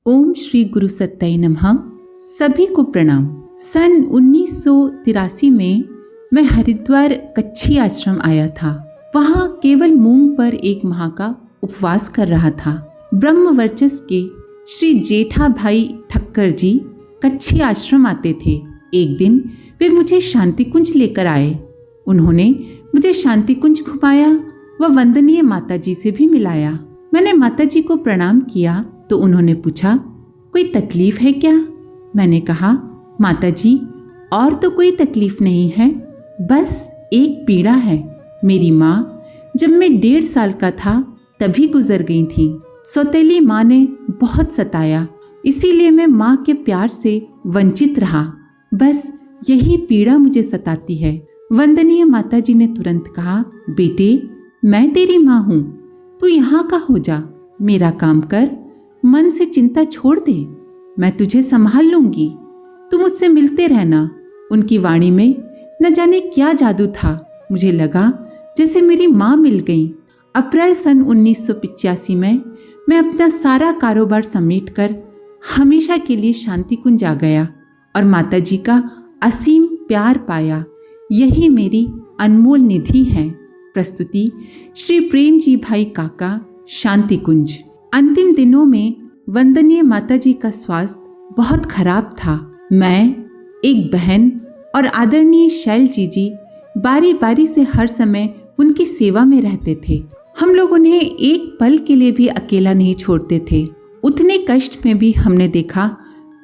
ओम श्री गुरु सत्ताई नमः। सभी को प्रणाम। सन 1983 में मैं हरिद्वार कच्छी आश्रम आया था। वहाँ केवल मूंग पर 1 माह का उपवास कर रहा था। ब्रह्मवर्चस के श्री जेठा भाई ठक्कर जी कच्छी आश्रम आते थे। एक दिन वे मुझे शांति कुंज लेकर आए। उन्होंने मुझे शांति कुंज घुमाया व वंदनीय माताजी से भी मिलाया। मैंने माताजी को प्रणाम किया तो उन्होंने पूछा, कोई तकलीफ है क्या? मैंने कहा, माताजी और तो कोई तकलीफ नहीं है, बस एक पीड़ा है। मेरी माँ जब मैं 1.5 साल का था तभी गुजर गई थी। सौतेली माँ ने बहुत सताया, इसीलिए मैं माँ के प्यार से वंचित रहा। बस यही पीड़ा मुझे सताती है। वंदनीय माताजी ने तुरंत कहा, बेटे मैं तेरी माँ हूँ, तू यहाँ का हो जा, मेरा काम कर, मन से चिंता छोड़ दे, मैं तुझे संभाल लूंगी, तू मुझसे मिलते रहना। उनकी वाणी में न जाने क्या जादू था। मुझे लगा जैसे मेरी माँ मिल गई। अप्रैल सन 1985 में मैं अपना सारा कारोबार समेटकर हमेशा के लिए शांति कुंज आ गया और माताजी का असीम प्यार पाया। यही मेरी अनमोल निधि है। प्रस्तुति श्री प्रेम जी भाई काका, शांति कुंज। अंतिम दिनों में वंदनीय माताजी का स्वास्थ्य बहुत खराब था। मैं, एक बहन और आदरणीय शैल जी बारी बारी से हर समय उनकी सेवा में रहते थे। हम लोग उन्हें एक पल के लिए भी अकेला नहीं छोड़ते थे। उतने कष्ट में भी हमने देखा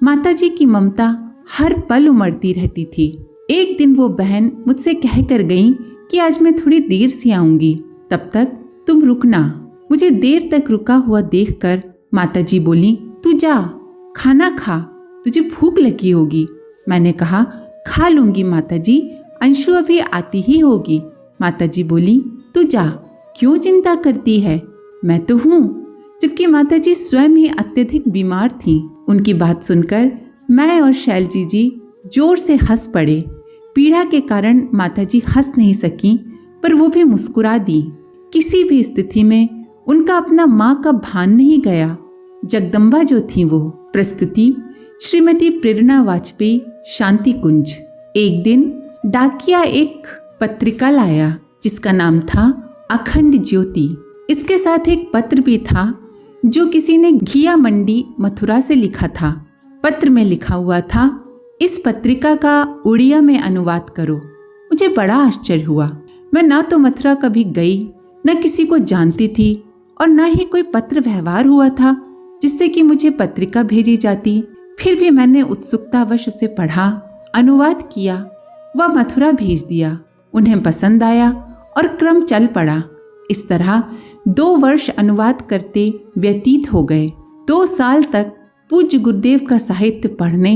माताजी की ममता हर पल उमड़ती रहती थी। एक दिन वो बहन मुझसे कह कर गई कि आज मैं थोड़ी देर से आऊंगी, तब तक तुम रुकना। मुझे देर तक रुका हुआ देखकर माताजी बोली, तू जा, खाना खा, तुझे भूख लगी होगी। मैंने कहा, खा लूंगी माताजी, अंशु अभी आती ही होगी। माताजी बोली, तू जा, क्यों चिंता करती है, मैं तो हूँ। जबकि माताजी स्वयं ही अत्यधिक बीमार थीं। उनकी बात सुनकर मैं और शैल जी जोर से हंस पड़े। पीड़ा के कारण माताजी हंस नहीं सकी, पर वो भी मुस्कुरा दी। किसी भी स्थिति में उनका अपना माँ का भान नहीं गया। जगदम्बा जो थी वो। प्रस्तुति श्रीमती प्रेरणा वाजपेयी, शांति कुंज। एक दिन डाकिया एक पत्रिका लाया जिसका नाम था अखंड ज्योति। इसके साथ एक पत्र भी था जो किसी ने घिया मंडी मथुरा से लिखा था। पत्र में लिखा हुआ था, इस पत्रिका का उड़िया में अनुवाद करो। मुझे बड़ा आश्चर्य हुआ। मैं ना तो मथुरा कभी गई, न किसी को जानती थी और न ही कोई पत्र व्यवहार हुआ था जिससे कि मुझे पत्रिका भेजी जाती। फिर भी मैंने उत्सुकतावश उसे पढ़ा, अनुवाद किया व मथुरा भेज दिया। उन्हें पसंद आया और क्रम चल पड़ा। इस तरह 2 वर्ष अनुवाद करते व्यतीत हो गए। 2 साल तक पूज्य गुरुदेव का साहित्य पढ़ने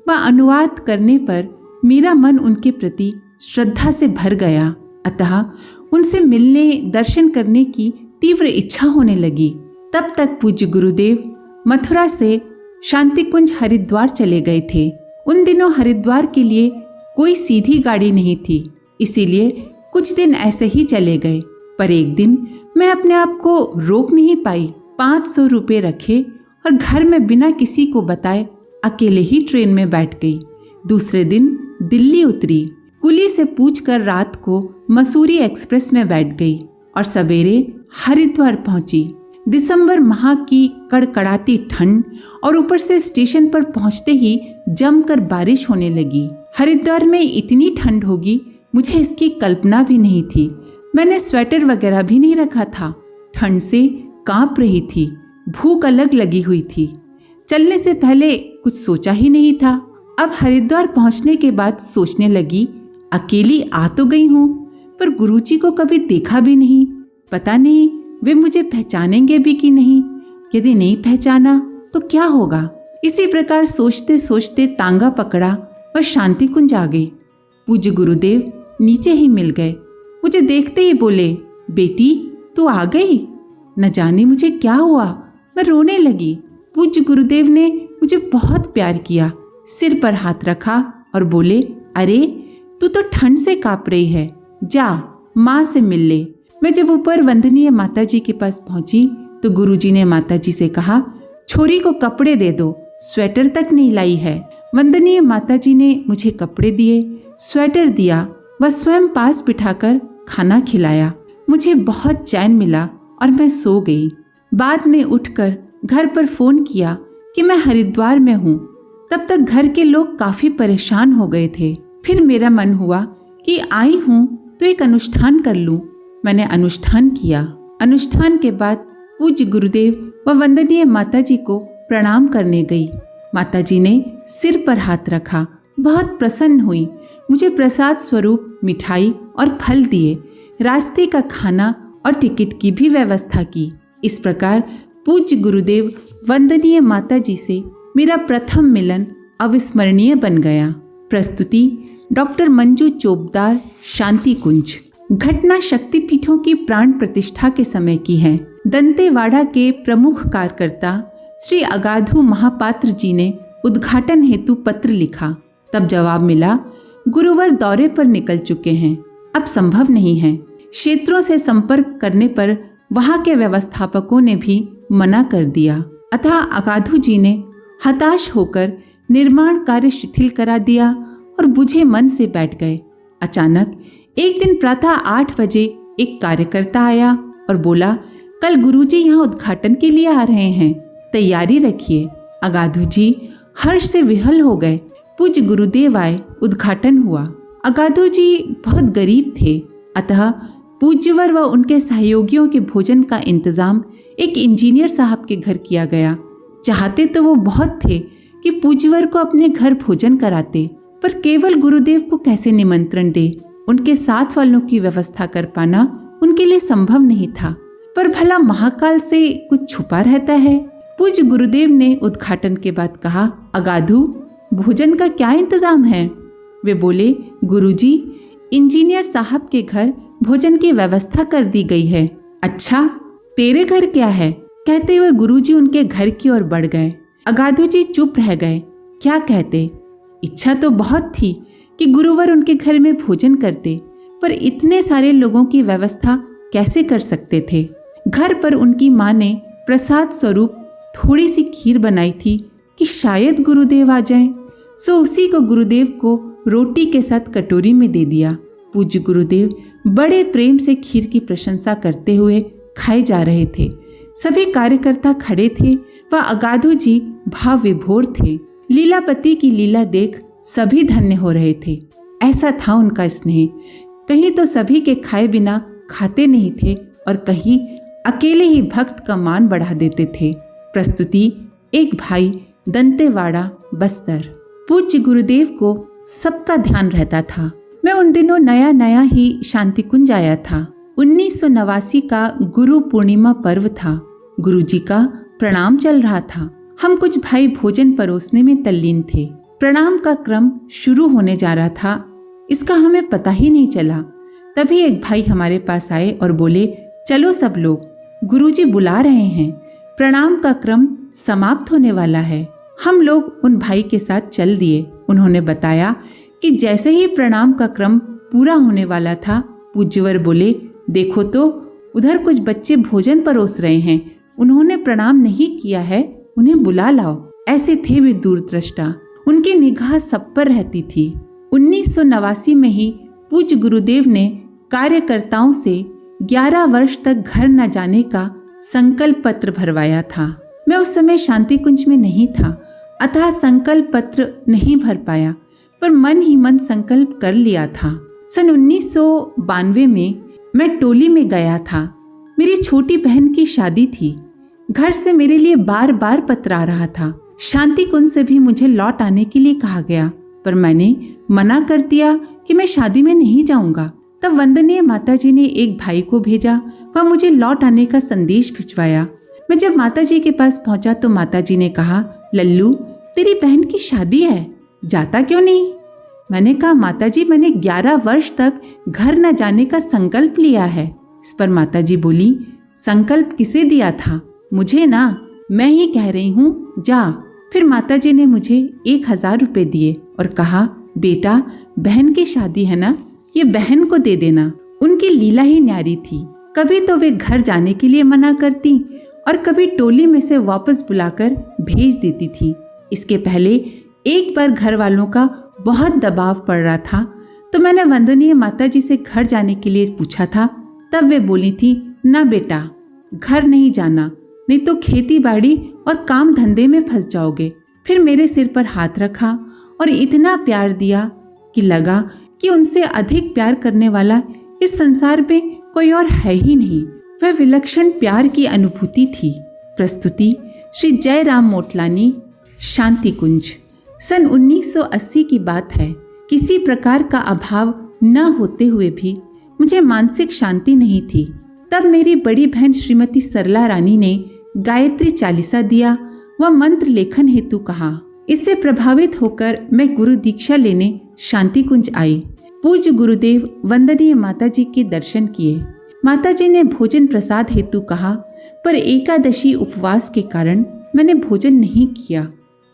व अनुवाद करने पर मेरा मन उनके प्रति श्रद्धा से भर गया। अतः उनसे मिलने, दर्शन करने की तीव्र इच्छा होने लगी। तब तक पूज्य गुरुदेव मथुरा से शांति कुंज हरिद्वार चले गए थे। उन दिनों हरिद्वार के लिए कोई सीधी गाड़ी नहीं थी, इसीलिए कुछ दिन ऐसे ही चले गए। पर एक दिन मैं अपने आप को रोक नहीं पाई। 500 रुपये रखे और घर में बिना किसी को बताए अकेले ही ट्रेन में बैठ गई। दूसरे दिन दिल्ली उतरी। कुली से पूछकर रात को मसूरी एक्सप्रेस में बैठ गई और सवेरे हरिद्वार पहुंची। दिसंबर माह की कड़कड़ाती ठंड और ऊपर से स्टेशन पर पहुंचते ही जमकर बारिश होने लगी। हरिद्वार में इतनी ठंड होगी मुझे इसकी कल्पना भी नहीं थी। मैंने स्वेटर वगैरह भी नहीं रखा था। ठंड से कांप रही थी। भूख अलग लगी हुई थी। चलने से पहले कुछ सोचा ही नहीं था। अब हरिद्वार पहुंचने के बाद सोचने लगी, अकेली आ तो गई हूँ, पर गुरुजी को कभी देखा भी नहीं। पता नहीं वे मुझे पहचानेंगे भी कि नहीं। यदि नहीं पहचाना तो क्या होगा। इसी प्रकार सोचते सोचते तांगा पकड़ा और शांति कुंज आ गई। पूज्य गुरुदेव नीचे ही मिल गए। मुझे देखते ही बोले, बेटी तू आ गई। न जाने मुझे क्या हुआ, मैं रोने लगी। पूज्य गुरुदेव ने मुझे बहुत प्यार किया, सिर पर हाथ रखा और बोले, अरे तू तो ठंड से कांप रही है, जा माँ से मिल ले। मैं जब ऊपर वंदनीय माताजी के पास पहुंची तो गुरुजी ने माताजी से कहा, छोरी को कपड़े दे दो, स्वेटर तक नहीं लाई है। वंदनीय माताजी ने मुझे कपड़े दिए, स्वेटर दिया व स्वयं पास बिठाकर खाना खिलाया। मुझे बहुत चैन मिला और मैं सो गई। बाद में उठकर घर पर फोन किया कि मैं हरिद्वार में हूँ। तब तक घर के लोग काफी परेशान हो गए थे। फिर मेरा मन हुआ कि आई हूँ तो एक अनुष्ठान कर लूँ। मैंने अनुष्ठान किया। अनुष्ठान के बाद पूज्य गुरुदेव व वंदनीय माताजी को प्रणाम करने गई। माताजी ने सिर पर हाथ रखा, बहुत प्रसन्न हुई। मुझे प्रसाद स्वरूप मिठाई और फल दिए, रास्ते का खाना और टिकट की भी व्यवस्था की। इस प्रकार पूज्य गुरुदेव वंदनीय माताजी से मेरा प्रथम मिलन अविस्मरणीय बन गया। प्रस्तुति डॉक्टर मंजू चोपदार, शांति कुंज। घटना शक्तिपीठों की प्राण प्रतिष्ठा के समय की है। दंतेवाड़ा के प्रमुख कार्यकर्ता श्री अगाधु महापात्र जी ने उद्घाटन हेतु पत्र लिखा। तब जवाब मिला, गुरुवर दौरे पर निकल चुके हैं, अब संभव नहीं है। क्षेत्रों से संपर्क करने पर वहां के व्यवस्थापकों ने भी मना कर दिया। अतः अगाधु जी ने हताश होकर निर्माण कार्य शिथिल करा दिया और बुझे मन से बैठ गए। अचानक एक दिन प्रातः 8 बजे एक कार्यकर्ता आया और बोला, कल गुरुजी यहाँ उद्घाटन के लिए आ रहे हैं, तैयारी रखिए। अगाधु जी हर्ष से विहल हो गए। पूज्य गुरुदेव आए, उद्घाटन हुआ। अगाधु जी बहुत गरीब थे, अतः पूज्यवर व उनके सहयोगियों के भोजन का इंतजाम एक इंजीनियर साहब के घर किया गया। चाहते तो वो बहुत थे कि पूज्यवर को अपने घर भोजन कराते, पर केवल गुरुदेव को कैसे निमंत्रण दे। उनके साथ वालों की व्यवस्था कर पाना उनके लिए संभव नहीं था। पर भला महाकाल से कुछ छुपा रहता है। पूज्य गुरुदेव ने उद्घाटन के बाद कहा, अगाधु, भोजन का क्या इंतजाम है? वे बोले, गुरुजी, इंजीनियर साहब के घर भोजन की व्यवस्था कर दी गई है। अच्छा, तेरे घर क्या है? कहते हुए गुरुजी उनके घर की ओर बढ़ गए। अगाधु जी चुप रह गए। क्या कहते? इच्छा तो बहुत थी कि गुरुवर उनके घर में भोजन करते, पर इतने सारे लोगों की व्यवस्था कैसे कर सकते थे। घर पर उनकी माँ ने प्रसाद स्वरूप थोड़ी सी खीर बनाई थी कि शायद गुरुदेव आ जाएं, सो उसी को गुरुदेव को रोटी के साथ कटोरी में दे दिया। पूज्य गुरुदेव बड़े प्रेम से खीर की प्रशंसा करते हुए खाए जा रहे थे। सभी कार्यकर्ता खड़े थे व अगाधु जी भाव विभोर थे। लीलापति की लीला देख सभी धन्य हो रहे थे। ऐसा था उनका स्नेह। कहीं तो सभी के खाए बिना खाते नहीं थे और कहीं अकेले ही भक्त का मान बढ़ा देते थे। प्रस्तुति एक भाई, दंतेवाड़ा, बस्तर। पूज्य गुरुदेव को सबका ध्यान रहता था। मैं उन दिनों नया नया ही शांति कुंज आया था। 1989 का गुरु पूर्णिमा पर्व था। गुरुजी का प्रणाम चल रहा था। हम कुछ भाई भोजन परोसने में तल्लीन थे। प्रणाम का क्रम शुरू होने जा रहा था, इसका हमें पता ही नहीं चला। तभी एक भाई हमारे पास आए और बोले, चलो सब लोग, गुरुजी बुला रहे हैं, प्रणाम का क्रम समाप्त होने वाला है। हम लोग उन भाई के साथ चल दिए। उन्होंने बताया कि जैसे ही प्रणाम का क्रम पूरा होने वाला था, पूज्यवर बोले, देखो तो उधर कुछ बच्चे भोजन परोस रहे हैं, उन्होंने प्रणाम नहीं किया है, उन्हें बुला लाओ। ऐसे थे वे दूरदृष्टा, उनकी निगाह सब पर रहती थी। 1989 में ही पूज्य गुरुदेव ने कार्यकर्ताओं से 11 वर्ष तक घर न जाने का संकल्प पत्र भरवाया था। मैं उस समय शांति कुंज में नहीं था, अतः संकल्प पत्र नहीं भर पाया, पर मन ही मन संकल्प कर लिया था। सन 1992 में मैं टोली में गया था। मेरी छोटी बहन की शादी थी। घर से मेरे लिए बार बार पत्र आ रहा था। शांति कुंज से भी मुझे लौट आने के लिए कहा गया, पर मैंने मना कर दिया कि मैं शादी में नहीं जाऊंगा। तब वंदनीय माताजी ने एक भाई को भेजा, वह मुझे लौट आने का संदेश भिजवाया। मैं जब माताजी के पास पहुंचा तो माताजी ने कहा, लल्लू, तेरी बहन की शादी है, जाता क्यों नहीं? मैंने कहा, माताजी, मैंने 11 वर्ष तक घर न जाने का संकल्प लिया है। इस पर माताजी बोली, संकल्प किसे दिया था? मुझे ना, मैं ही कह रही हूँ, जा। फिर माताजी ने मुझे 1000 रुपये दिए और कहा, बेटा, बहन की शादी है ना, ये बहन को दे देना। उनकी लीला ही न्यारी थी। कभी तो वे घर जाने के लिए मना करती और कभी टोली में से वापस बुलाकर भेज देती थी। इसके पहले एक बार घर वालों का बहुत दबाव पड़ रहा था तो मैंने वंदनीय माताजी से घर जाने के लिए पूछा था। तब वे बोली थी, ना बेटा, घर नहीं जाना, नहीं तो खेती बाड़ी और काम धंधे में फंस जाओगे। फिर मेरे सिर पर हाथ रखा और इतना प्यार दिया कि लगा कि उनसे अधिक प्यार करने वाला इस संसार में कोई और है ही नहीं। वह विलक्षण प्यार की अनुभूति थी। प्रस्तुति श्री जयराम मोटलानी, शांति कुंज। सन 1980 की बात है। किसी प्रकार का अभाव न होते हुए भी मुझे मानसिक शांति नहीं थी। तब मेरी बड़ी बहन श्रीमती सरला रानी ने गायत्री चालीसा दिया व मंत्र लेखन हेतु कहा। इससे प्रभावित होकर मैं गुरु दीक्षा लेने शांति कुंज आई। पूज्य गुरुदेव वंदनीय माताजी के दर्शन किए। माताजी ने भोजन प्रसाद हेतु कहा, पर एकादशी उपवास के कारण मैंने भोजन नहीं किया,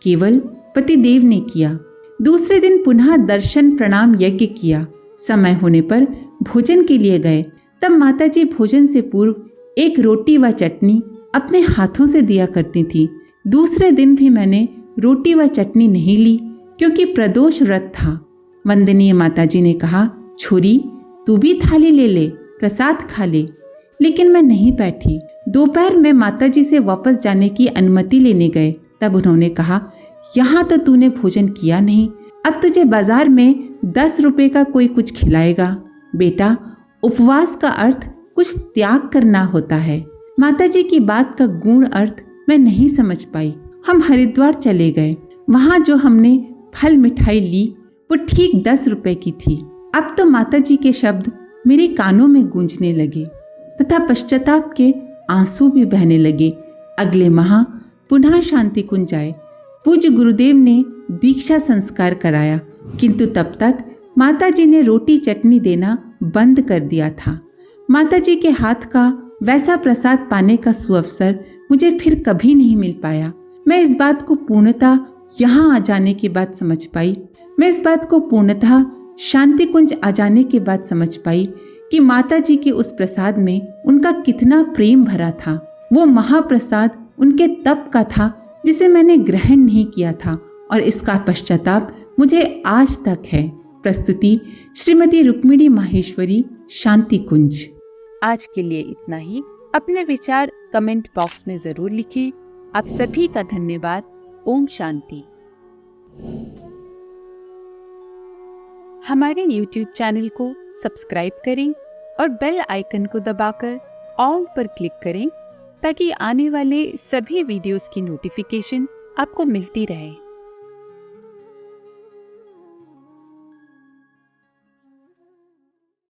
केवल पतिदेव ने किया। दूसरे दिन पुनः दर्शन प्रणाम यज्ञ किया। समय होने पर भोजन के लिए गए। तब माताजी भोजन से पूर्व एक रोटी व चटनी अपने हाथों से दिया करती थी। दूसरे दिन भी मैंने रोटी व चटनी नहीं ली क्योंकि प्रदोष व्रत था। वंदनीय माताजी ने कहा, छोरी तू भी थाली ले ले, प्रसाद खा ले। लेकिन मैं नहीं बैठी। दोपहर में माताजी से वापस जाने की अनुमति लेने गए। तब उन्होंने कहा, यहाँ तो तूने भोजन किया नहीं, अब तुझे बाजार में 10 रुपए का कोई कुछ खिलाएगा। बेटा, उपवास का अर्थ कुछ त्याग करना होता है। माताजी की बात का गूढ़ अर्थ मैं नहीं समझ पाई। हम हरिद्वार चले गए। वहाँ जो हमने फल मिठाई ली वो ठीक 10 रुपए की थी। अब तो माताजी के शब्द मेरे कानों में गूंजने लगे तथा पश्चाताप के आंसू भी बहने लगे। अगले माह पुनः शांति कुंज आए। पूज्य गुरुदेव ने दीक्षा संस्कार कराया, किंतु तब तक माताजी ने रोटी चटनी देना बंद कर दिया था। माताजी के हाथ का वैसा प्रसाद पाने का सुअवसर मुझे फिर कभी नहीं मिल पाया। मैं इस बात को पूर्णतः यहाँ आ जाने के बाद समझ पाई। मैं इस बात को पूर्णतः शांति कुंज आ जाने के बाद समझ पाई कि माताजी के उस प्रसाद में उनका कितना प्रेम भरा था। वो महाप्रसाद उनके तप का था जिसे मैंने ग्रहण नहीं किया था और इसका पश्चाताप मुझे आज तक है। प्रस्तुति श्रीमती रुक्मिणी माहेश्वरी, शांति कुंज। आज के लिए इतना ही। अपने विचार कमेंट बॉक्स में जरूर लिखें। आप सभी का धन्यवाद। ओम शांति। हमारे YouTube चैनल को सब्सक्राइब करें और बेल आइकन को दबाकर ऑल पर क्लिक करें ताकि आने वाले सभी वीडियोस की नोटिफिकेशन आपको मिलती रहे।